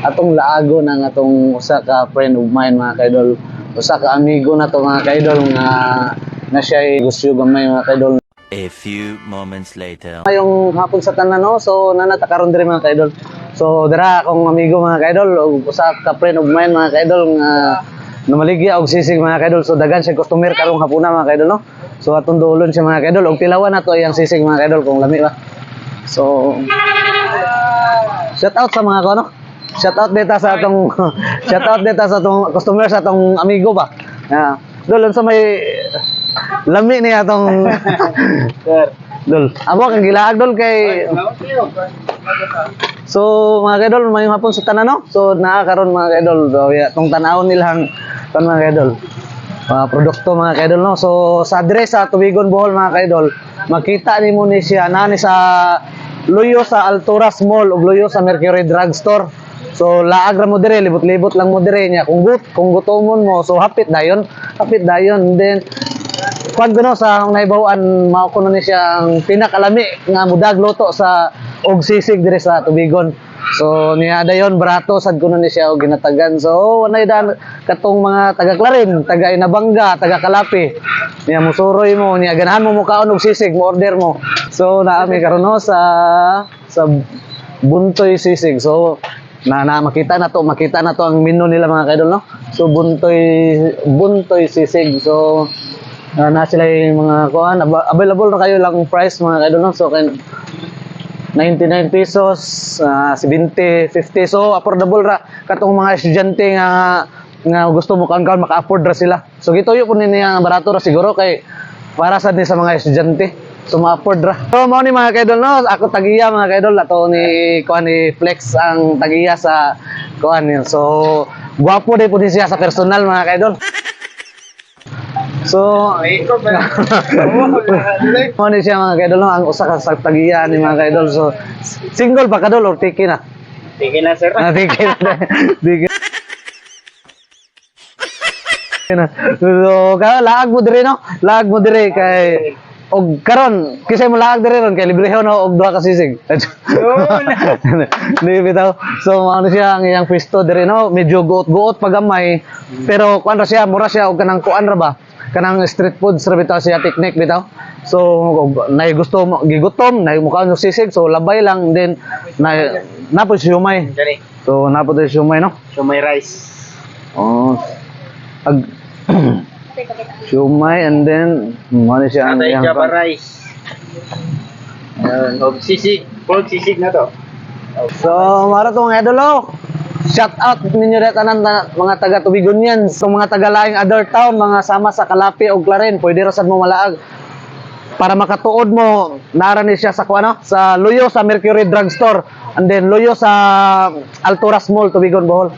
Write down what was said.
atong laago ng atong usa ka friend of mine mga kaidol. Usa ka amigo na to mga kaidol nga na siya gusyo gamay mga kaidol. A few moments later. Ngayong hapon sa tanan no, so nanata karon diri mga kaidol. So dira akong amigo mga kaidol ug usa ka friend of mine mga kaidol nga namaligya og sisig mga kaidol. So daghan siya customer karong hapuna mga kaidol no. So atong duolon siya mga kaidol og tilawan nato iyang sisig mga kaidol kung lami ba. So shout out sa mga ko no. Shout out dito sa atong shout out dito sa atong customer sa atong amigo ba. Dol sa may lami ni atong Sir. dol. Amo kang gilaag dol kay so mga kaidol mayong hapon sa tanan no. So naa karon mga kaidol so tong tan-awon nilang mga kaidol. Mga produkto mga kaidol no. So sa address sa Tubigon Bohol mga kaidol, makita nimo ni siya nani sa luyo sa Alturas Mall ug luyo sa Mercury Drugstore. So laag ra mo dire, libot-libot lang mo dire niya kung gutomon mo. So hapit dayon then kuan kuno sa nahibaw-an mao kuno ni siya ang pinakalami nga mudag luto sa og sisig dire sa Tubigon. So niya dayon barato sad kuno ni siya og ginatagan. So wanay dan katong mga taga Clarin, taga Inabanga, taga Kalapi. Niya musuroy mo, niya ganahan mo mukaon og sisig, mo order mo. So naami karon no sa Buntoy Sisig. So makita na to ang menu nila mga kaidol no. So Buntoy Sisig. So na sila yung mga kuan available na kayo lang price mga kaidol no. So 99 pesos, 70, 50. So affordable ra katong mga estudyante nga gusto mo kaon maka-afford ra sila. So gituyo po niya barato ra siguro kay para sa sa mga estudyante. So ma-afford ra. So mao ni mga kaidol no, ako tagiya mga kaidol ato ni kuan ni Flex ang tagiya sa kuan niya. So gwapo din po din siya sa personal mga kaidol. So mao ni siya mga kaidol no, ang usa ka sa tagiya ni mga kaidol. So single pa kadol or tiki na? Sige na, sir. Tiki na. Tiki na. So laag mo dire no, laag mo dire kay og karon kisay mo laag dire ron kay librehon og duha ka sisig. Di bitaw. So ano siya ang iyang pwesto dire no, medyo guot-guot pagamay pero kuan ra siya, mura siya og kanang kuan ra ba? Kanang street food ra bitaw siya technique bitaw. So nay gusto mo gigutom, nay mukaon og sisig so labay lang din napod siumay. So napod siumay no. Siumay rice. Oh. Siumay and then ano siya ang Atay Java rice. Og sisig. Pork sisig na to. So mara to mga idolo. Shout out ninyo dito tanan mga taga Tubigonian. So mga taga laing other town, mga sama sa Kalapi o Clarin, pwede ra sad mo malaag. Para makatuod mo, nara ni siya sa kuano, sa luyo sa Mercury Drugstore and then luyo sa Alturas Mall Tubigon Bohol.